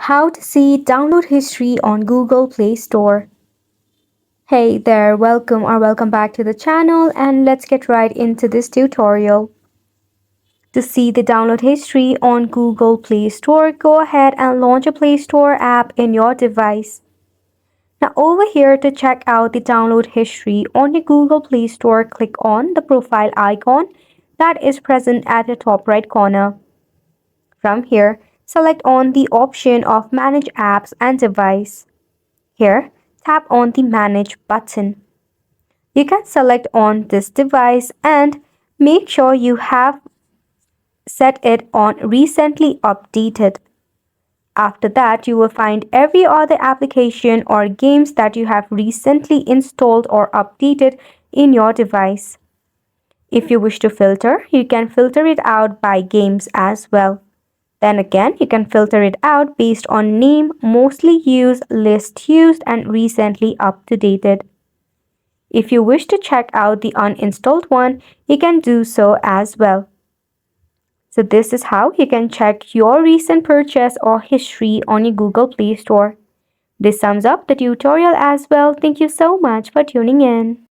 How to see download history on Google Play Store. Hey there, welcome back to the channel, and let's get right into this tutorial. To see the download history on Google Play Store, go ahead and launch a Play Store app in your device. Now over here, to check out the download history on your Google Play Store, click on the profile icon that is present at the top right corner. From here, select on the option of Manage Apps and Device. Here, tap on the Manage button. You can select on this device and make sure you have set it on Recently Updated. After that, you will find every other application or games that you have recently installed or updated in your device. If you wish to filter, you can filter it out by games as well. Then again, you can filter it out based on name, mostly used, least used, and recently up-to-dated. If you wish to check out the uninstalled one, you can do so as well. So this is how you can check your recent purchase or history on your Google Play Store. This sums up the tutorial as well. Thank you so much for tuning in.